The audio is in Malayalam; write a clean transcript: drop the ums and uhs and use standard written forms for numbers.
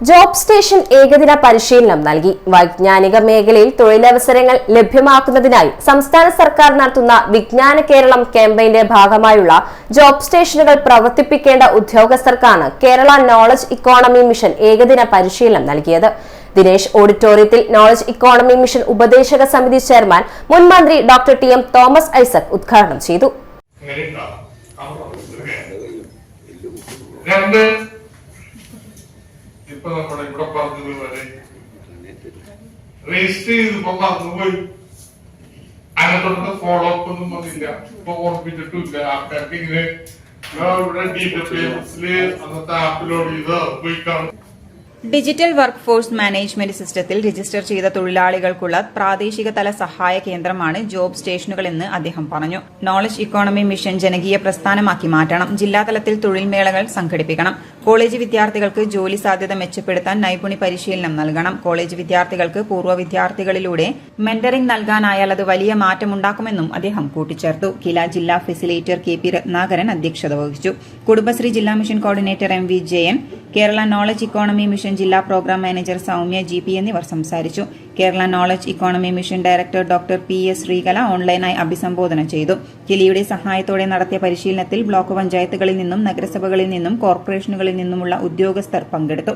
ജോബ് സ്റ്റേഷൻ ഏകദിന പരിശീലനം നൽകി. വൈജ്ഞാനിക മേഖലയിൽ തൊഴിലവസരങ്ങൾ ലഭ്യമാക്കുന്നതിനായി സംസ്ഥാന സർക്കാർ നടത്തുന്ന വിജ്ഞാന കേരളം ക്യാമ്പയിന്റെ ഭാഗമായുള്ള ജോബ് സ്റ്റേഷനുകൾ പ്രവർത്തിപ്പിക്കേണ്ട ഉദ്യോഗസ്ഥർക്കാണ് കേരള നോളജ് ഇക്കോണമി മിഷൻ ഏകദിന പരിശീലനം നൽകിയത്. ദിനേശ് ഓഡിറ്റോറിയത്തിൽ നോളജ് ഇക്കോണമി മിഷൻ ഉപദേശക സമിതി ചെയർമാൻ മുൻ മന്ത്രി ഡോക്ടർ ടി.എം. തോമസ് ഐസക് ഉദ്ഘാടനം ചെയ്തു. ഇപ്പൊ നമ്മുടെ ഇവിടെ പറഞ്ഞതുപോലെ രജിസ്റ്റർ ചെയ്തപ്പോ മറന്നുപോയി, അതിനകത്തൊന്നും ഫോളോ അപ്പ് ഒന്നും വന്നില്ല. ഇപ്പൊ ഓർമ്മിച്ചിട്ടില്ല. ആൾക്കാർക്ക് ഇങ്ങനെ ഇവിടെ ഡീറ്റെയിൽസില് അന്നത്തെ ആപ്പിലോഡ് ചെയ്ത് പോയി കാണും. ഡിജിറ്റൽ വർക്ക് ഫോഴ്സ് മാനേജ്മെന്റ് സിസ്റ്റത്തിൽ രജിസ്റ്റർ ചെയ്ത തൊഴിലാളികൾക്കുള്ള പ്രാദേശിക തല സഹായ കേന്ദ്രമാണ് ജോബ് സ്റ്റേഷനുകളെന്ന് അദ്ദേഹം പറഞ്ഞു. നോളജ് ഇക്കോണമി മിഷൻ ജനകീയ പ്രസ്ഥാനമാക്കി മാറ്റണം. ജില്ലാതലത്തിൽ തൊഴിൽ മേളകൾ സംഘടിപ്പിക്കണം. കോളേജ് വിദ്യാർത്ഥികൾക്ക് ജോലി സാധ്യത മെച്ചപ്പെടുത്താൻ നൈപുണി പരിശീലനം നൽകണം. കോളേജ് വിദ്യാർത്ഥികൾക്ക് പൂർവ്വ വിദ്യാർത്ഥികളിലൂടെ മെന്ററിംഗ് നൽകാനായാൽ അത് വലിയ മാറ്റമുണ്ടാക്കുമെന്നും അദ്ദേഹം കൂട്ടിച്ചേർത്തു. കില ജില്ലാ ഫെസിലിറ്റേറ്റർ കെ.പി. രത്നാകരൻ അധ്യക്ഷത വഹിച്ചു. കുടുംബശ്രീ ജില്ലാ mission coordinator M V. Jayan, Kerala knowledge economy mission ജില്ലാ പ്രോഗ്രാം മാനേജർ സൌമ്യ ജി.പി. എന്നിവർ സംസാരിച്ചു. Kerala knowledge economy mission director doctor P S. Sreekala ഓൺലൈനായി അഭിസംബോധന ചെയ്തു. കിലിയുടെ സഹായത്തോടെ നടത്തിയ പരിശീലനത്തിൽ ബ്ലോക്ക് പഞ്ചായത്തുകളിൽ നിന്നും നഗരസഭകളിൽ നിന്നും കോർപ്പറേഷനുകളിൽ നിന്നുമുള്ള ഉദ്യോഗസ്ഥർ പങ്കെടുത്തു.